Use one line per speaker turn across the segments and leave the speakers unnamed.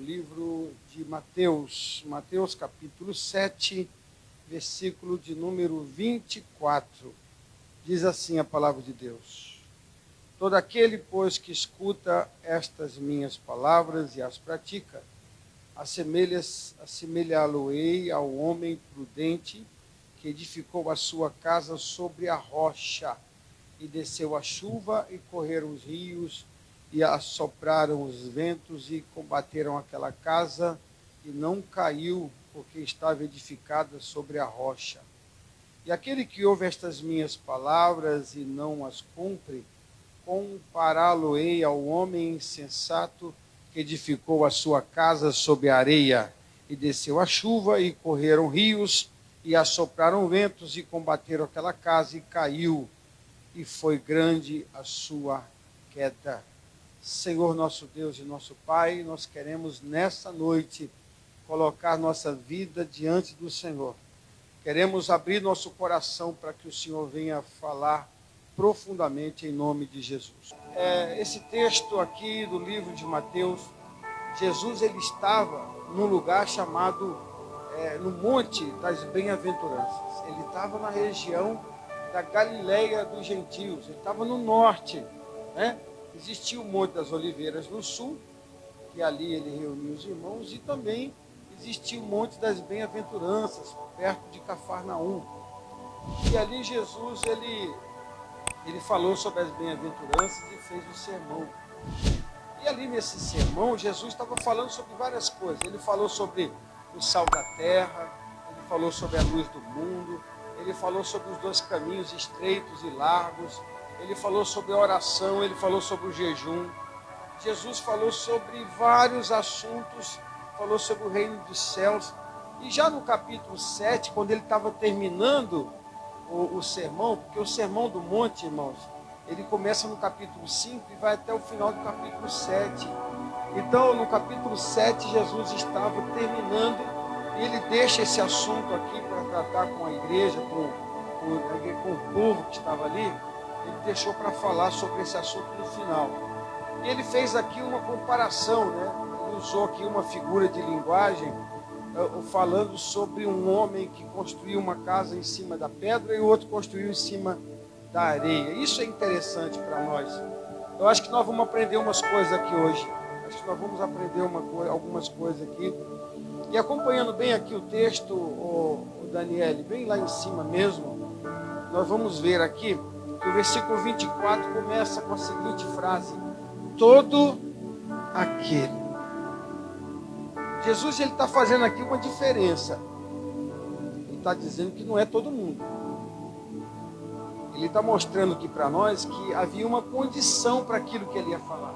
livro de Mateus, Mateus capítulo 7, versículo de número 24. Diz assim a palavra de Deus: todo aquele, pois, que escuta estas minhas palavras e as pratica, assemelhá-lo-ei ao homem prudente que edificou a sua casa sobre a rocha, e desceu a chuva, e correram os rios, e assopraram os ventos, e combateram aquela casa, e não caiu, porque estava edificada sobre a rocha. E aquele que ouve estas minhas palavras e não as cumpre, compará-lo-ei ao homem insensato que edificou a sua casa sobre a areia, e desceu a chuva, e correram rios, e assopraram ventos, e combateram aquela casa, e caiu, e foi grande a sua queda. Senhor nosso Deus e nosso Pai, nós queremos nessa noite colocar nossa vida diante do Senhor. Queremos abrir nosso coração para que o Senhor venha falar profundamente em nome de Jesus. Esse texto aqui do livro de Mateus, Jesus ele estava num lugar chamado, no Monte das Bem-aventuranças. Ele estava na região da Galileia dos Gentios, ele estava no norte, né? Existia o Monte das Oliveiras no sul, que ali ele reunia os irmãos, e também existia o Monte das Bem-aventuranças, perto de Cafarnaum. E ali Jesus, ele falou sobre as bem-aventuranças e fez o sermão. E ali nesse sermão, Jesus estava falando sobre várias coisas. Ele falou sobre o sal da terra, ele falou sobre a luz do mundo, ele falou sobre os dois caminhos estreitos e largos, ele falou sobre a oração, ele falou sobre o jejum. Jesus falou sobre vários assuntos, falou sobre o reino dos céus. E já no capítulo 7, quando ele estava terminando o sermão, porque o sermão do monte, irmãos, ele começa no capítulo 5 e vai até o final do capítulo 7. Então, no capítulo 7, Jesus estava terminando, e ele deixa esse assunto aqui para tratar com a igreja, com o povo que estava ali. Ele deixou para falar sobre esse assunto no final. E ele fez aqui uma comparação, né? Ele usou aqui uma figura de linguagem, falando sobre um homem que construiu uma casa em cima da pedra e o outro construiu em cima da areia. Isso é interessante para nós. Eu acho que nós vamos aprender umas coisas aqui hoje. Acho que nós vamos aprender algumas coisas aqui. E acompanhando bem aqui o texto, o Daniel, bem lá em cima mesmo, nós vamos ver aqui que o versículo 24 começa com a seguinte frase: todo aquele. Jesus está fazendo aqui uma diferença. Ele está dizendo que não é todo mundo. Ele está mostrando aqui para nós que havia uma condição para aquilo que ele ia falar.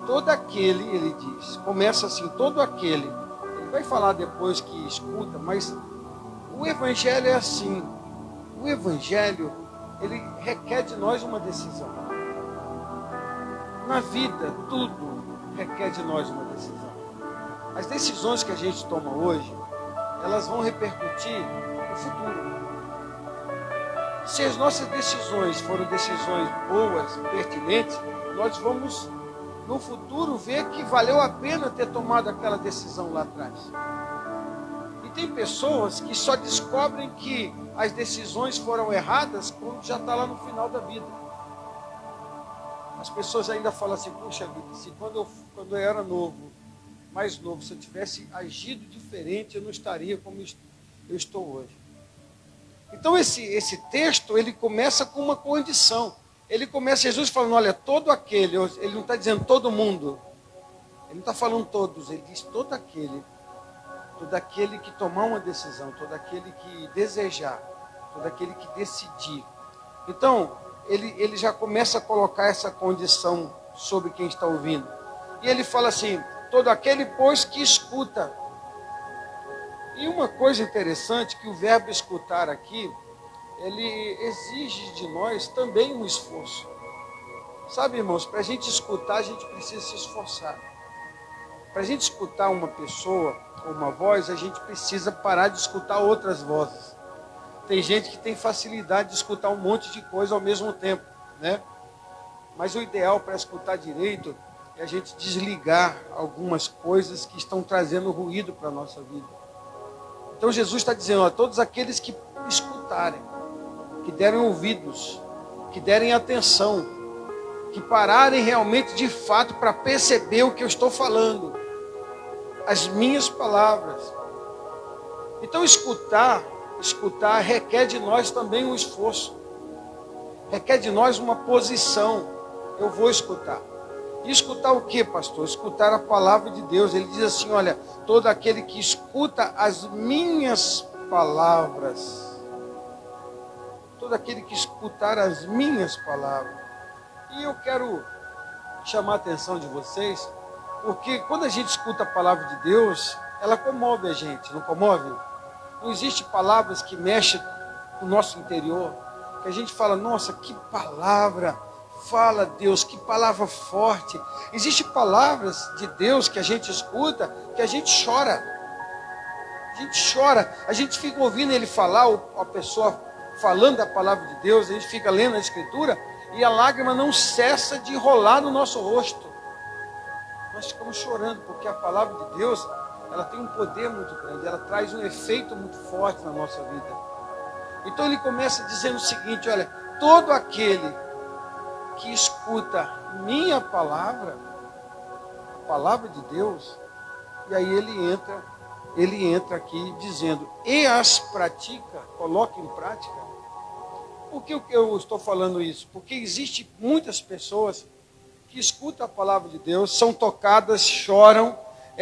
Todo aquele, ele diz, começa assim, todo aquele. Ele vai falar depois que escuta, mas o evangelho é assim. O evangelho, ele requer de nós uma decisão. Na vida, tudo requer de nós uma decisão. As decisões que a gente toma hoje, elas vão repercutir no futuro. Se as nossas decisões forem decisões boas, pertinentes, nós vamos, no futuro, ver que valeu a pena ter tomado aquela decisão lá atrás. E tem pessoas que só descobrem que as decisões foram erradas quando já está lá no final da vida. As pessoas ainda falam assim: puxa vida, se quando eu era mais novo, se eu tivesse agido diferente, eu não estaria como eu estou hoje. Então esse texto, ele começa com uma condição. Ele começa, Jesus falando, olha, todo aquele, ele não está dizendo todo mundo, ele não está falando todos, ele diz todo aquele que tomar uma decisão, todo aquele que desejar, todo aquele que decidir. Então, ele já começa a colocar essa condição sobre quem está ouvindo. E ele fala assim: todo aquele, pois, que escuta. E uma coisa interessante, que o verbo escutar aqui, ele exige de nós também um esforço. Sabe, irmãos, para a gente escutar, a gente precisa se esforçar. Para a gente escutar uma pessoa ou uma voz, a gente precisa parar de escutar outras vozes. Tem gente que tem facilidade de escutar um monte de coisa ao mesmo tempo, né? Mas o ideal para escutar direito e a gente desligar algumas coisas que estão trazendo ruído para a nossa vida. Então Jesus está dizendo, todos aqueles que escutarem, que derem ouvidos, que derem atenção, que pararem realmente de fato para perceber o que eu estou falando, as minhas palavras. Então escutar requer de nós também um esforço, requer de nós uma posição. Eu vou escutar. E escutar o que, pastor? Escutar a palavra de Deus. Ele diz assim, olha, todo aquele que escuta as minhas palavras, todo aquele que escutar as minhas palavras. E eu quero chamar a atenção de vocês, porque quando a gente escuta a palavra de Deus, ela comove a gente, não comove? Não existe palavras que mexem no nosso interior, que a gente fala, nossa, que palavra, fala Deus, que palavra forte. Existem palavras de Deus que a gente escuta, que a gente chora. A gente chora, a gente fica ouvindo ele falar, a pessoa falando a palavra de Deus, a gente fica lendo a Escritura, e a lágrima não cessa de rolar no nosso rosto. Nós ficamos chorando, porque a palavra de Deus, ela tem um poder muito grande, ela traz um efeito muito forte na nossa vida. Então ele começa dizendo o seguinte, olha, todo aquele que escuta minha palavra, a palavra de Deus, e aí ele entra aqui dizendo, e as pratica, coloca em prática. Por que eu estou falando isso? Porque existem muitas pessoas que escutam a palavra de Deus, são tocadas, choram,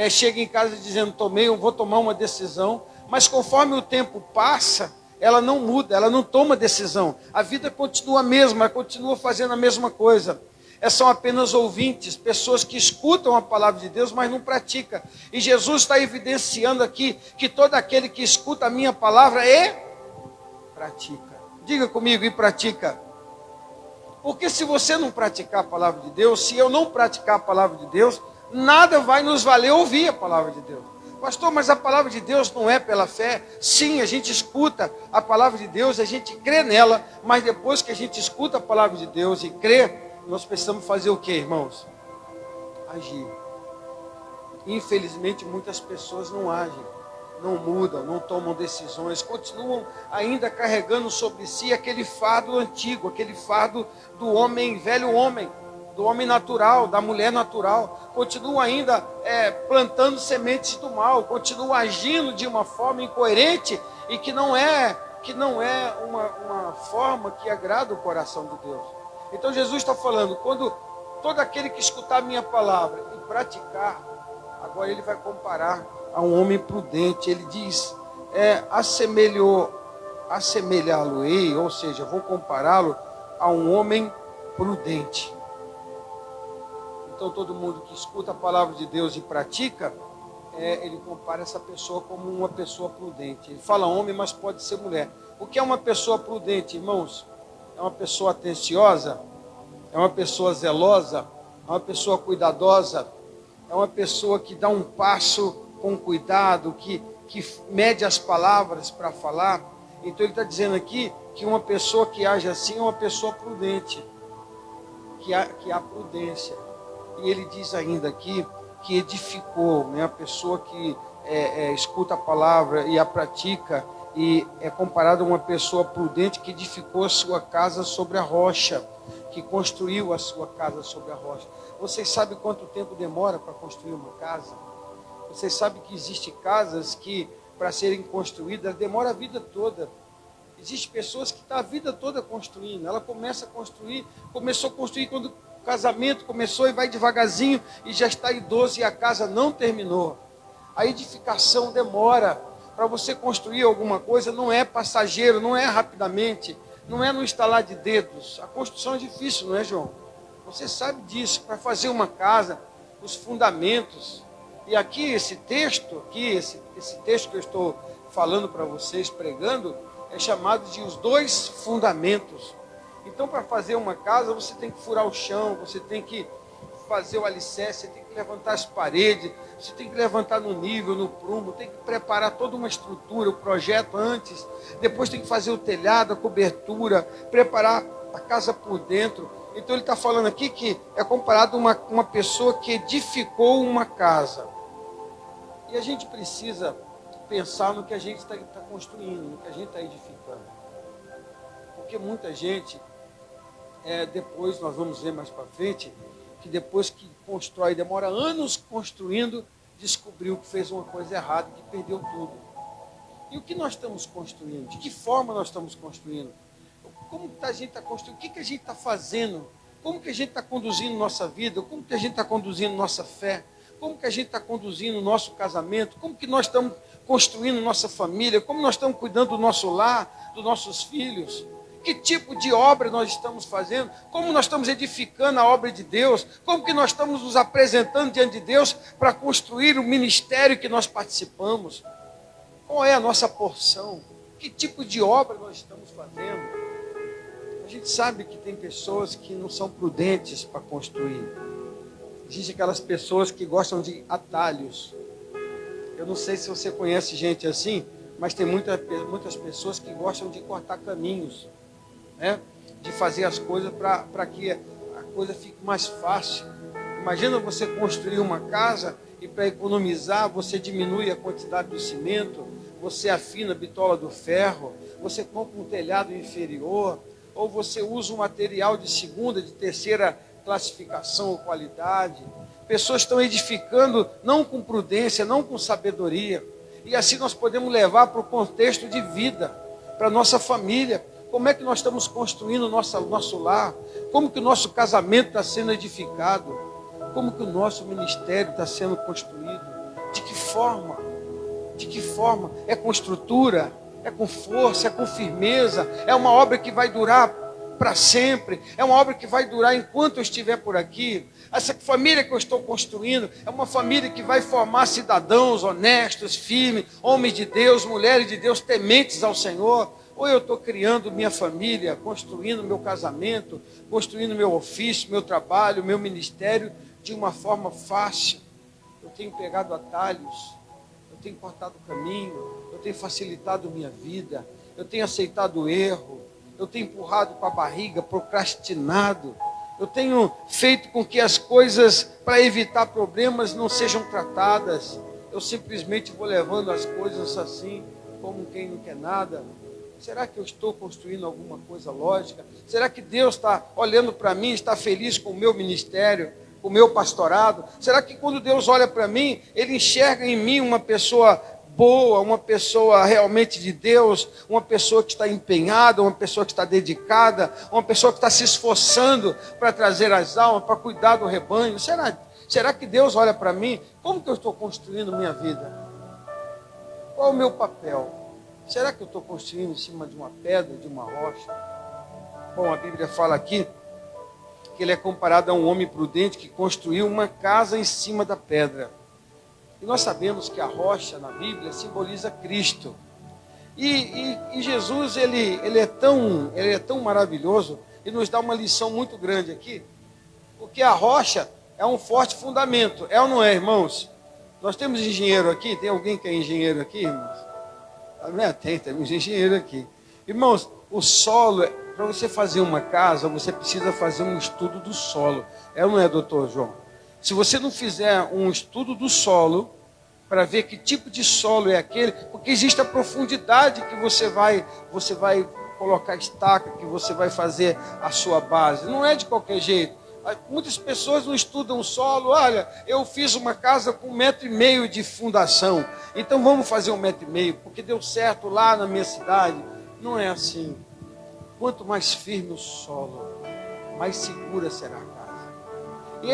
chegam em casa dizendo, vou tomar uma decisão, mas conforme o tempo passa, ela não muda, ela não toma decisão. A vida continua a mesma, ela continua fazendo a mesma coisa. São apenas ouvintes, pessoas que escutam a palavra de Deus, mas não praticam. E Jesus está evidenciando aqui que todo aquele que escuta a minha palavra pratica. Diga comigo, e pratica. Porque se você não praticar a palavra de Deus, se eu não praticar a palavra de Deus, nada vai nos valer ouvir a palavra de Deus. Pastor, mas a palavra de Deus não é pela fé? Sim, a gente escuta a palavra de Deus, a gente crê nela, mas depois que a gente escuta a palavra de Deus e crê, nós precisamos fazer o que, irmãos? Agir. Infelizmente, muitas pessoas não agem, não mudam, não tomam decisões, continuam ainda carregando sobre si aquele fardo antigo, aquele fardo do homem, velho homem, do homem natural, da mulher natural, continuam ainda plantando sementes do mal, continuam agindo de uma forma incoerente e que não é uma forma que agrada o coração de Deus. Então Jesus está falando, quando todo aquele que escutar a minha palavra e praticar, agora ele vai comparar a um homem prudente. Ele diz, assemelhá-lo-ei, ou seja, vou compará-lo a um homem prudente. Então todo mundo que escuta a palavra de Deus e pratica, ele compara essa pessoa como uma pessoa prudente. Ele fala homem, mas pode ser mulher. O que é uma pessoa prudente, irmãos? É uma pessoa atenciosa, é uma pessoa zelosa, é uma pessoa cuidadosa, é uma pessoa que dá um passo com cuidado, que mede as palavras para falar. Então ele está dizendo aqui que uma pessoa que age assim é uma pessoa prudente, que há prudência. E ele diz ainda aqui que edificou, né? A pessoa que escuta a palavra e a pratica, e é comparado a uma pessoa prudente que edificou a sua casa sobre a rocha, que construiu a sua casa sobre a rocha. Vocês sabem quanto tempo demora para construir uma casa? Vocês sabem que existem casas que, para serem construídas, demora a vida toda. Existem pessoas que estão a vida toda construindo. Ela começou a construir quando o casamento começou e vai devagarzinho e já está idoso e a casa não terminou. A edificação demora. Para você construir alguma coisa não é passageiro, não é rapidamente, não é no estalar de dedos. A construção é difícil, não é, João? Você sabe disso. Para fazer uma casa, os fundamentos. E aqui, esse texto que eu estou falando para vocês, pregando, é chamado de os 2 fundamentos. Então, para fazer uma casa, você tem que furar o chão, você tem que fazer o alicerce, você tem que levantar as paredes, você tem que levantar no nível, no prumo, tem que preparar toda uma estrutura, o projeto antes, depois tem que fazer o telhado, a cobertura, preparar a casa por dentro. Então ele está falando aqui que é comparado a uma pessoa que edificou uma casa. E a gente precisa pensar no que a gente está construindo, no que a gente está edificando. Porque muita gente, depois nós vamos ver mais para frente, que depois que constrói, demora anos construindo, descobriu que fez uma coisa errada, que perdeu tudo. E o que nós estamos construindo? De que forma nós estamos construindo? Como que a gente está construindo? O que a gente está fazendo? Como que a gente está conduzindo nossa vida? Como que a gente está conduzindo nossa fé? Como que a gente está conduzindo o nosso casamento? Como que nós estamos construindo nossa família? Como nós estamos cuidando do nosso lar, dos nossos filhos? Que tipo de obra nós estamos fazendo? Como nós estamos edificando a obra de Deus? Como que nós estamos nos apresentando diante de Deus para construir o ministério que nós participamos? Qual é a nossa porção? Que tipo de obra nós estamos fazendo? A gente sabe que tem pessoas que não são prudentes para construir. Existem aquelas pessoas que gostam de atalhos. Eu não sei se você conhece gente assim, mas tem muitas pessoas que gostam de cortar caminhos, né? De fazer as coisas para que a coisa fique mais fácil. Imagina você construir uma casa e para economizar você diminui a quantidade do cimento, você afina a bitola do ferro, você compra um telhado inferior, ou você usa um material de segunda, de terceira classificação ou qualidade. Pessoas estão edificando não com prudência, não com sabedoria. E assim nós podemos levar para o contexto de vida, para a nossa família. Como é que nós estamos construindo o nosso lar? Como que o nosso casamento está sendo edificado? Como que o nosso ministério está sendo construído? De que forma? De que forma? É com estrutura? É com força? É com firmeza? É uma obra que vai durar para sempre? É uma obra que vai durar enquanto eu estiver por aqui? Essa família que eu estou construindo é uma família que vai formar cidadãos honestos, firmes, homens de Deus, mulheres de Deus, tementes ao Senhor? Ou eu estou criando minha família, construindo meu casamento, construindo meu ofício, meu trabalho, meu ministério de uma forma fácil? Eu tenho pegado atalhos, eu tenho cortado o caminho, eu tenho facilitado minha vida, eu tenho aceitado o erro, eu tenho empurrado com a barriga, procrastinado, eu tenho feito com que as coisas, para evitar problemas, não sejam tratadas. Eu simplesmente vou levando as coisas assim, como quem não quer nada. Será que eu estou construindo alguma coisa lógica? Será que Deus está olhando para mim, está feliz com o meu ministério, com o meu pastorado? Será que quando Deus olha para mim, Ele enxerga em mim uma pessoa boa, uma pessoa realmente de Deus, uma pessoa que está empenhada, uma pessoa que está dedicada, uma pessoa que está se esforçando para trazer as almas, para cuidar do rebanho? Será que Deus olha para mim? Como que eu estou construindo minha vida? Qual é o meu papel? Será que eu estou construindo em cima de uma pedra, de uma rocha? Bom, a Bíblia fala aqui que ele é comparado a um homem prudente que construiu uma casa em cima da pedra. E nós sabemos que a rocha na Bíblia simboliza Cristo. E Jesus, ele é tão maravilhoso e nos dá uma lição muito grande aqui, porque a rocha é um forte fundamento. É ou não é, irmãos? Nós temos engenheiro aqui? Tem alguém que é engenheiro aqui, irmãos? Temos engenheiro aqui. Irmãos, o solo, para você fazer uma casa, você precisa fazer um estudo do solo. É ou não é, doutor João? Se você não fizer um estudo do solo, para ver que tipo de solo é aquele, porque existe a profundidade que você vai colocar estaca, que você vai fazer a sua base. Não é de qualquer jeito. Muitas pessoas não estudam o solo. Olha, eu fiz uma casa com 1,5 metro de fundação, então vamos fazer 1,5 metro, porque deu certo lá na minha cidade. Não é assim. Quanto mais firme o solo, mais segura será a casa. E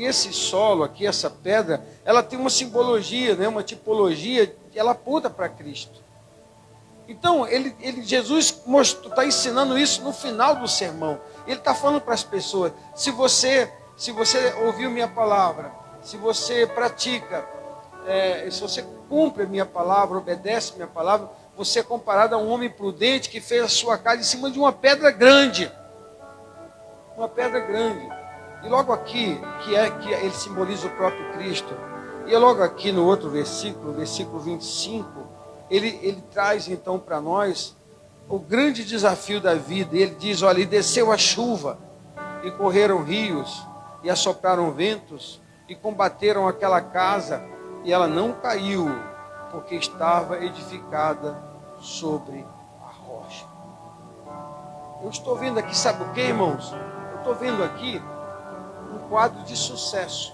esse solo aqui, essa pedra, ela tem uma simbologia, né? Uma tipologia, ela aponta para Cristo. Então, Jesus está ensinando isso no final do sermão. Ele está falando para as pessoas: se você ouviu minha palavra, se você pratica, se você cumpre a minha palavra, obedece a minha palavra, você é comparado a um homem prudente que fez a sua casa em cima de uma pedra grande. Uma pedra grande. E logo aqui, que ele simboliza o próprio Cristo, e logo aqui no outro versículo 25, ele traz então para nós o grande desafio da vida. Ele diz: olha, e desceu a chuva, e correram rios, e assopraram ventos, e combateram aquela casa, e ela não caiu, porque estava edificada sobre a rocha. Eu estou vendo aqui, sabe o que, irmãos? Eu estou vendo aqui um quadro de sucesso.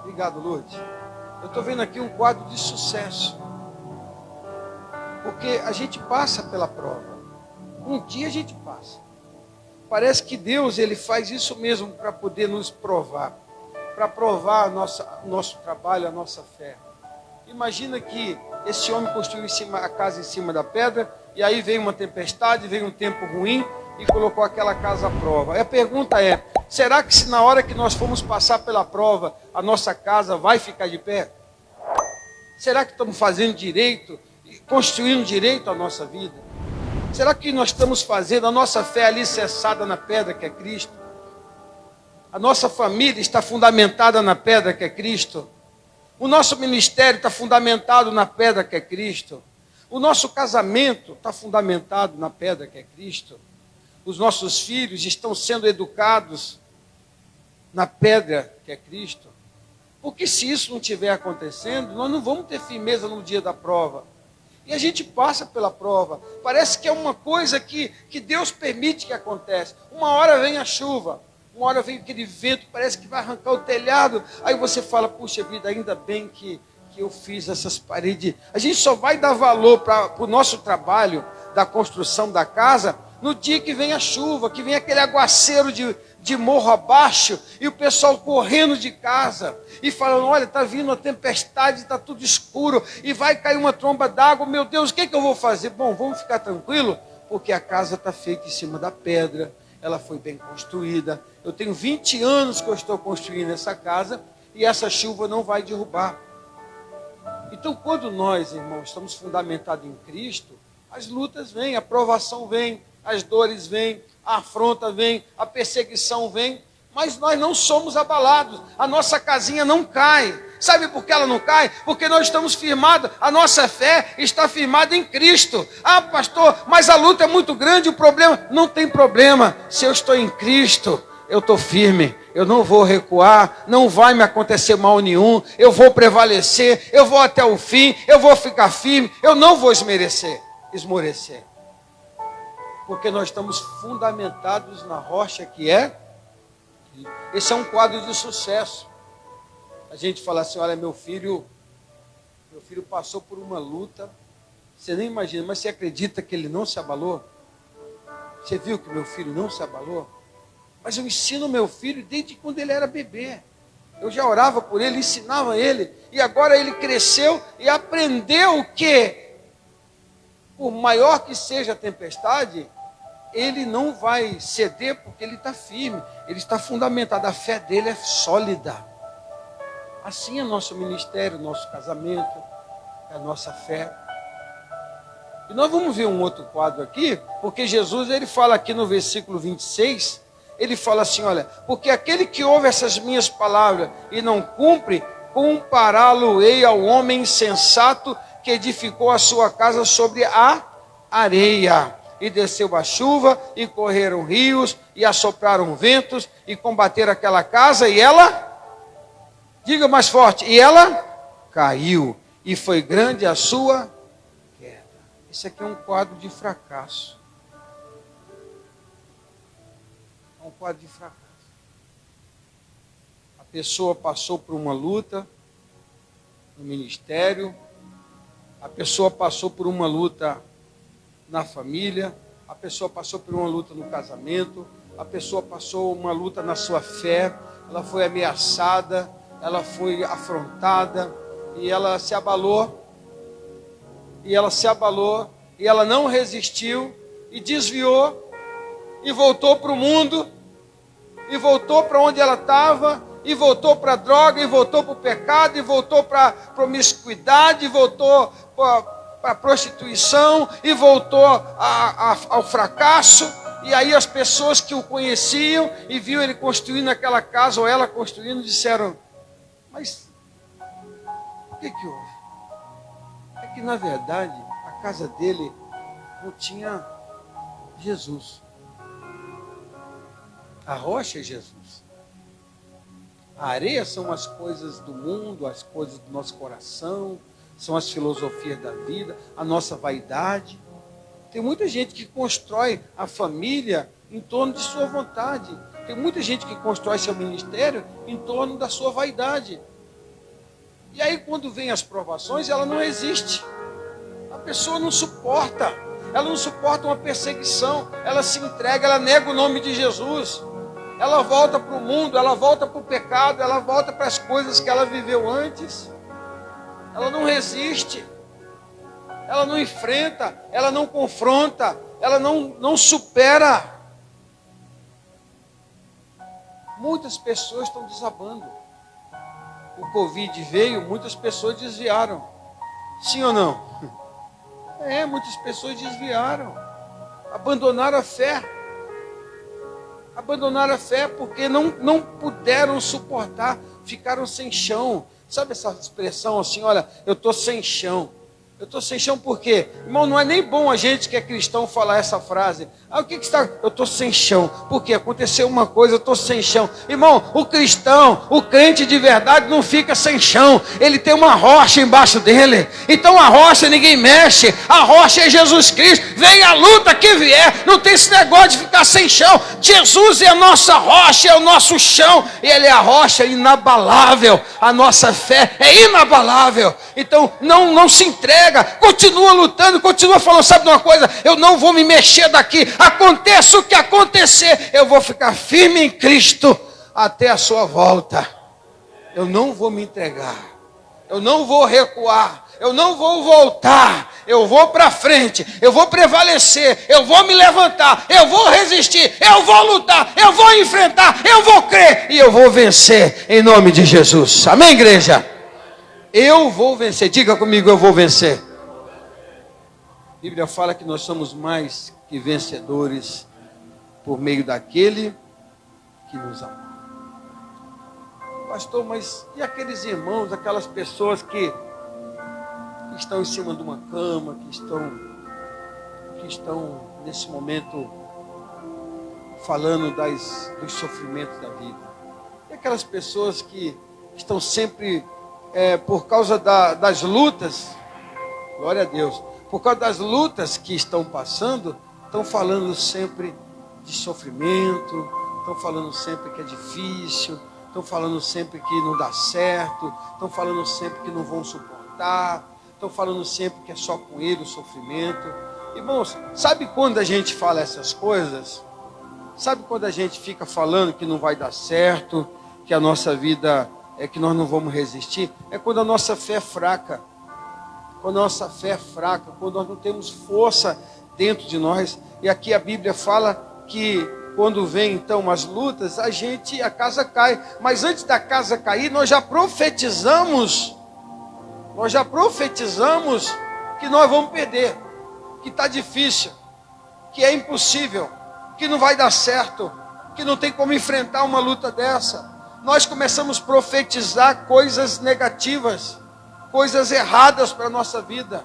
Obrigado, Lourdes. Eu estou vendo aqui um quadro de sucesso. Porque a gente passa pela prova. Um dia a gente passa. Parece que Deus, Ele faz isso mesmo para poder nos provar. Para provar o nosso trabalho, a nossa fé. Imagina que esse homem construiu a casa em cima da pedra, e aí veio uma tempestade, veio um tempo ruim, e colocou aquela casa à prova. E a pergunta é, será que se na hora que nós formos passar pela prova, a nossa casa vai ficar de pé? Será que estamos fazendo direito, construindo direito a nossa vida? Será que nós estamos fazendo a nossa fé alicerçada na pedra que é Cristo? A nossa família está fundamentada na pedra que é Cristo? O nosso ministério está fundamentado na pedra que é Cristo? O nosso casamento está fundamentado na pedra que é Cristo? Os nossos filhos estão sendo educados na pedra que é Cristo? Porque se isso não estiver acontecendo, nós não vamos ter firmeza no dia da prova. E a gente passa pela prova. Parece que é uma coisa que Deus permite que aconteça. Uma hora vem a chuva, uma hora vem aquele vento, parece que vai arrancar o telhado. Aí você fala, puxa vida, ainda bem que eu fiz essas paredes. A gente só vai dar valor para o nosso trabalho da construção da casa no dia que vem a chuva, que vem aquele aguaceiro de morro abaixo, e o pessoal correndo de casa, e falando, olha, está vindo uma tempestade, está tudo escuro, e vai cair uma tromba d'água, meu Deus, o que eu vou fazer? Bom, vamos ficar tranquilo, porque a casa está feita em cima da pedra, ela foi bem construída, eu tenho 20 anos que eu estou construindo essa casa, e essa chuva não vai derrubar. Então, quando nós, irmãos, estamos fundamentados em Cristo, as lutas vêm, a provação vem, as dores vêm, a afronta vem, a perseguição vem, mas nós não somos abalados, a nossa casinha não cai. Sabe por que ela não cai? Porque nós estamos firmados, a nossa fé está firmada em Cristo. Ah, pastor, mas a luta é muito grande, o problema... Não tem problema, se eu estou em Cristo, eu estou firme, eu não vou recuar, não vai me acontecer mal nenhum, eu vou prevalecer, eu vou até o fim, eu vou ficar firme, eu não vou esmorecer. Porque nós estamos fundamentados na rocha que é. Esse é um quadro de sucesso. A gente fala assim, olha, meu filho passou por uma luta, você nem imagina, mas você acredita que ele não se abalou? Você viu que meu filho não se abalou? Mas eu ensino meu filho desde quando ele era bebê. Eu já orava por ele, ensinava ele, e agora ele cresceu e aprendeu que, por maior que seja a tempestade, ele não vai ceder porque ele está firme, ele está fundamentado, a fé dele é sólida. Assim é nosso ministério, nosso casamento, é a nossa fé. E nós vamos ver um outro quadro aqui, porque Jesus, ele fala aqui no versículo 26, ele fala assim, olha, porque aquele que ouve essas minhas palavras e não cumpre, compará-lo-ei ao homem insensato que edificou a sua casa sobre a areia. E desceu a chuva, e correram rios, e assopraram ventos, e combateram aquela casa, e ela, diga mais forte, e ela caiu, e foi grande a sua queda. Esse aqui é um quadro de fracasso. É um quadro de fracasso. A pessoa passou por uma luta no ministério, a pessoa passou por uma luta na família, a pessoa passou por uma luta no casamento, a pessoa passou uma luta na sua fé, ela foi ameaçada, ela foi afrontada, e ela se abalou, e ela não resistiu, e desviou, e voltou para o mundo, e voltou para onde ela estava, e voltou para a droga, e voltou para o pecado, e voltou para a promiscuidade, e voltou para a prostituição, e voltou ao fracasso. E aí as pessoas que o conheciam e viam ele construindo aquela casa, ou ela construindo, disseram, mas o que houve? É que na verdade a casa dele não tinha Jesus. A rocha é Jesus. A areia são as coisas do mundo, as coisas do nosso coração, são as filosofias da vida, a nossa vaidade. Tem muita gente que constrói a família em torno de sua vontade. Tem muita gente que constrói seu ministério em torno da sua vaidade. E aí, quando vem as provações, ela não resiste. A pessoa não suporta. Ela não suporta uma perseguição. Ela se entrega, ela nega o nome de Jesus. Ela volta para o mundo, ela volta para o pecado, ela volta para as coisas que ela viveu antes. Ela não resiste. Ela não enfrenta, ela não confronta, ela não supera. Muitas pessoas estão desabando. O Covid veio, muitas pessoas desviaram. Sim ou não? Muitas pessoas desviaram. Abandonaram a fé. Abandonaram a fé porque não puderam suportar. Ficaram sem chão. Sabe essa expressão assim, olha, eu estou sem chão. Eu estou sem chão por quê? Irmão, não é nem bom a gente que é cristão falar essa frase. O que está? Eu estou sem chão. Por quê? Aconteceu uma coisa, eu estou sem chão. Irmão, o cristão, o crente de verdade não fica sem chão. Ele tem uma rocha embaixo dele. Então a rocha ninguém mexe. A rocha é Jesus Cristo. Vem a luta que vier. Não tem esse negócio de ficar sem chão. Jesus é a nossa rocha, é o nosso chão. E Ele é a rocha inabalável. A nossa fé é inabalável. Então não se entrega. Continua lutando, continua falando, sabe de uma coisa? Eu não vou me mexer daqui, aconteça o que acontecer, eu vou ficar firme em Cristo até a sua volta. Eu não vou me entregar, eu não vou recuar, eu não vou voltar, eu vou para frente, eu vou prevalecer, eu vou me levantar, eu vou resistir, eu vou lutar, eu vou enfrentar, eu vou crer e eu vou vencer em nome de Jesus. Amém, igreja? Eu vou vencer. Diga comigo, eu vou vencer. A Bíblia fala que nós somos mais que vencedores por meio daquele que nos ama. Pastor, mas e aqueles irmãos, aquelas pessoas que estão em cima de uma cama, que estão nesse momento falando dos sofrimentos da vida? E aquelas pessoas que estão sempre por causa das lutas, glória a Deus, por causa das lutas que estão passando, estão falando sempre de sofrimento, estão falando sempre que é difícil, estão falando sempre que não dá certo, estão falando sempre que não vão suportar, estão falando sempre que é só com ele o sofrimento. Irmãos, sabe quando a gente fala essas coisas? Sabe quando a gente fica falando que não vai dar certo, que a nossa vida que nós não vamos resistir? É quando a nossa fé é fraca. Quando a nossa fé é fraca, quando nós não temos força dentro de nós. E aqui a Bíblia fala que quando vem então as lutas, a casa cai. Mas antes da casa cair, nós já profetizamos que nós vamos perder, que está difícil, que é impossível, que não vai dar certo, que não tem como enfrentar uma luta dessa. Nós começamos a profetizar coisas negativas, coisas erradas para a nossa vida.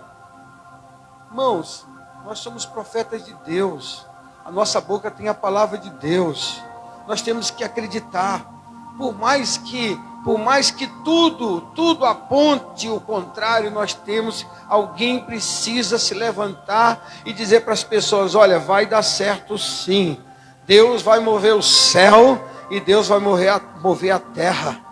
Irmãos, nós somos profetas de Deus. A nossa boca tem a palavra de Deus. Nós temos que acreditar. Por mais que tudo aponte o contrário, alguém precisa se levantar e dizer para as pessoas, olha, vai dar certo sim. Deus vai mover o céu e Deus vai mover a terra.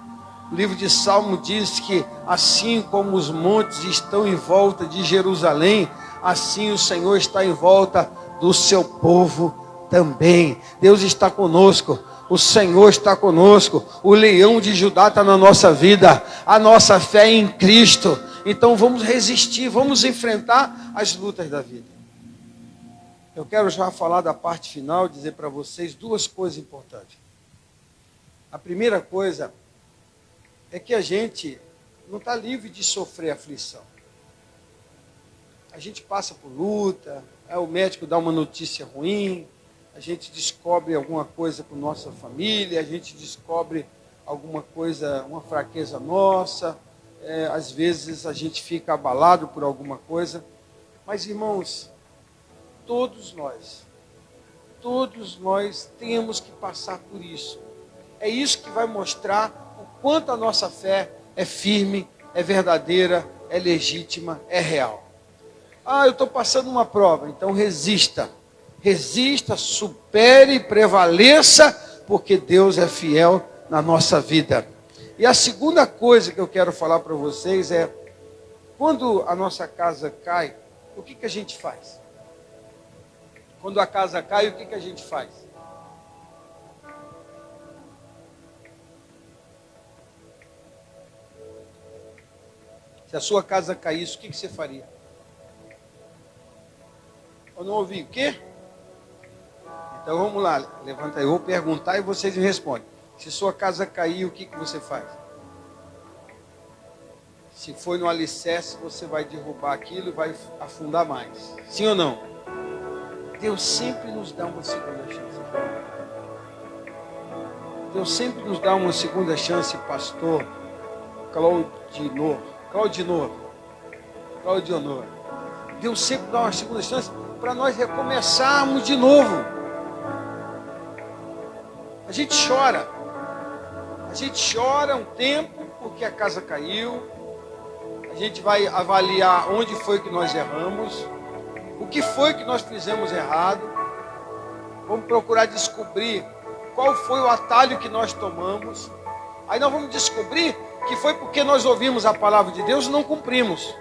O livro de Salmo diz que assim como os montes estão em volta de Jerusalém, assim o Senhor está em volta do seu povo também. Deus está conosco, o Senhor está conosco, o leão de Judá está na nossa vida, a nossa fé é em Cristo. Então vamos resistir, vamos enfrentar as lutas da vida. Eu quero já falar da parte final, dizer para vocês duas coisas importantes. A primeira coisa é que a gente não está livre de sofrer aflição. A gente passa por luta, o médico dá uma notícia ruim, a gente descobre alguma coisa com nossa família, a gente descobre alguma coisa, uma fraqueza nossa, às vezes a gente fica abalado por alguma coisa. Mas, irmãos, todos todos nós temos que passar por isso. É isso que vai mostrar o quanto a nossa fé é firme, é verdadeira, é legítima, é real. Eu estou passando uma prova, então resista. Resista, supere, prevaleça, porque Deus é fiel na nossa vida. E a segunda coisa que eu quero falar para vocês é, quando a nossa casa cai, o que a gente faz? Quando a casa cai, o que a gente faz? Se a sua casa caísse, o que você faria? Eu não ouvi. O quê? Então vamos lá, levanta aí. Eu vou perguntar e vocês me respondem. Se sua casa cair, o que você faz? Se foi no alicerce, você vai derrubar aquilo e vai afundar mais. Sim ou não? Deus sempre nos dá uma segunda chance. Deus sempre nos dá uma segunda chance, pastor Claudionor. Deus sempre dá uma segunda chance para nós recomeçarmos de novo. A gente chora um tempo porque a casa caiu. A gente vai avaliar onde foi que nós erramos, o que foi que nós fizemos errado. Vamos procurar descobrir qual foi o atalho que nós tomamos. Aí nós vamos descobrir que foi porque nós ouvimos a palavra de Deus e não cumprimos.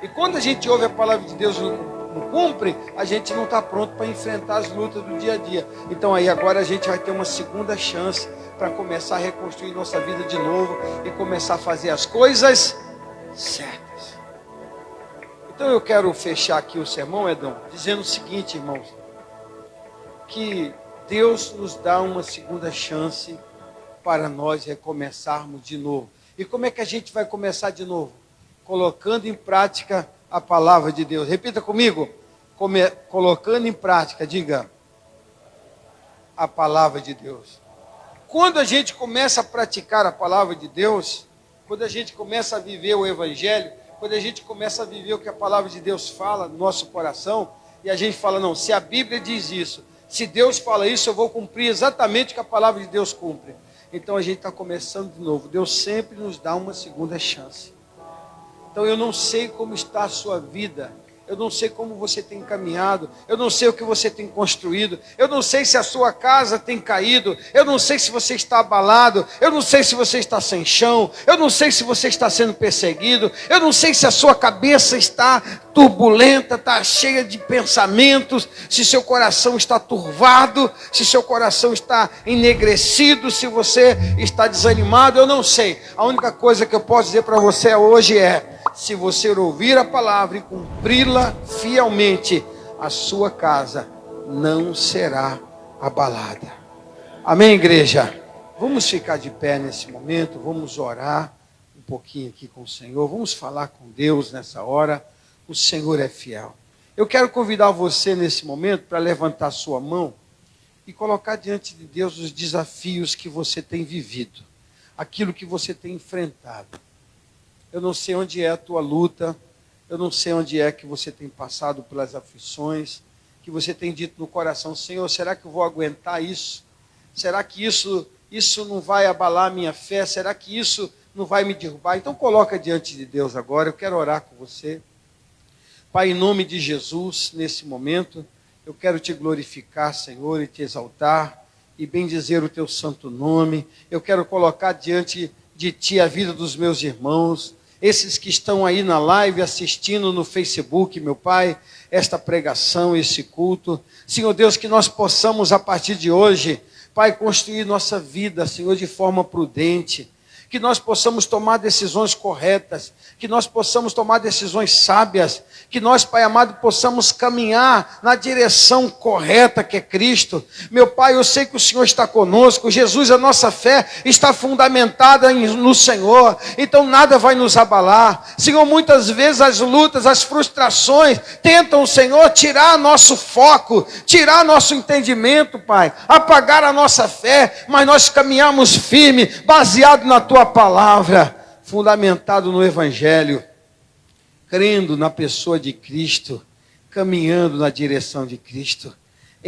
E quando a gente ouve a palavra de Deus e não cumpre, a gente não está pronto para enfrentar as lutas do dia a dia. Então aí agora a gente vai ter uma segunda chance para começar a reconstruir nossa vida de novo e começar a fazer as coisas certas. Então eu quero fechar aqui o sermão, Edão, dizendo o seguinte, irmãos, que Deus nos dá uma segunda chance para nós recomeçarmos de novo. E como é que a gente vai começar de novo? Colocando em prática a palavra de Deus. Repita comigo. Colocando em prática, diga, a palavra de Deus. Quando a gente começa a praticar a palavra de Deus, quando a gente começa a viver o Evangelho, quando a gente começa a viver o que a palavra de Deus fala no nosso coração, e a gente fala, não, se a Bíblia diz isso, se Deus fala isso, eu vou cumprir exatamente o que a palavra de Deus cumpre. Então a gente está começando de novo. Deus sempre nos dá uma segunda chance. Então eu não sei como está a sua vida, eu não sei como você tem caminhado, eu não sei o que você tem construído, eu não sei se a sua casa tem caído, eu não sei se você está abalado, eu não sei se você está sem chão, eu não sei se você está sendo perseguido, eu não sei se a sua cabeça está turbulenta, está cheia de pensamentos, se seu coração está turvado, se seu coração está enegrecido, se você está desanimado, eu não sei. A única coisa que eu posso dizer para você hoje é, se você ouvir a palavra e cumpri-la fielmente, a sua casa não será abalada. Amém, igreja? Vamos ficar de pé nesse momento, vamos orar um pouquinho aqui com o Senhor, vamos falar com Deus nessa hora. O Senhor é fiel. Eu quero convidar você nesse momento para levantar sua mão e colocar diante de Deus os desafios que você tem vivido, aquilo que você tem enfrentado. Eu não sei onde é a tua luta, eu não sei onde é que você tem passado pelas aflições, que você tem dito no coração, Senhor, será que eu vou aguentar isso? Será que isso não vai abalar a minha fé? Será que isso não vai me derrubar? Então coloca diante de Deus agora, eu quero orar com você. Pai, em nome de Jesus, nesse momento, eu quero te glorificar, Senhor, e te exaltar, e bendizer o teu santo nome. Eu quero colocar diante de ti a vida dos meus irmãos, esses que estão aí na live assistindo no Facebook, meu Pai, esta pregação, esse culto. Senhor Deus, que nós possamos a partir de hoje, Pai, construir nossa vida, Senhor, de forma prudente, que nós possamos tomar decisões corretas, que nós possamos tomar decisões sábias, que nós, Pai amado, possamos caminhar na direção correta que é Cristo. Meu Pai, eu sei que o Senhor está conosco, Jesus, a nossa fé está fundamentada no Senhor, então nada vai nos abalar. Senhor, muitas vezes as lutas, as frustrações tentam, Senhor, tirar nosso foco, tirar nosso entendimento, Pai, apagar a nossa fé, mas nós caminhamos firme, baseado na Tua palavra, fundamentado no Evangelho, crendo na pessoa de Cristo, caminhando na direção de Cristo.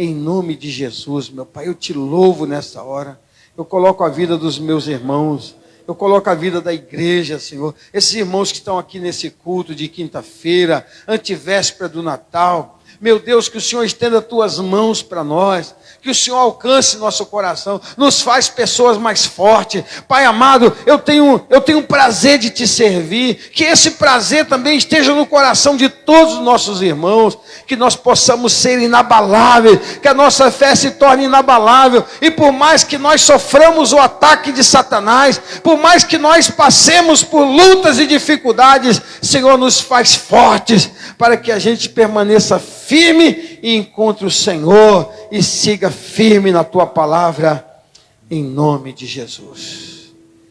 Em nome de Jesus, meu Pai, eu te louvo nessa hora. Eu coloco a vida dos meus irmãos. Eu coloco a vida da igreja, Senhor. Esses irmãos que estão aqui nesse culto de quinta-feira, antevéspera do Natal. Meu Deus, que o Senhor estenda as tuas mãos para nós. Que o Senhor alcance nosso coração, nos faz pessoas mais fortes. Pai amado, eu tenho prazer de te servir, que esse prazer também esteja no coração de todos os nossos irmãos, que nós possamos ser inabaláveis, que a nossa fé se torne inabalável, e por mais que nós soframos o ataque de Satanás, por mais que nós passemos por lutas e dificuldades, Senhor, nos faz fortes, para que a gente permaneça firme e encontre o Senhor, e siga firme na tua palavra, em nome de Jesus.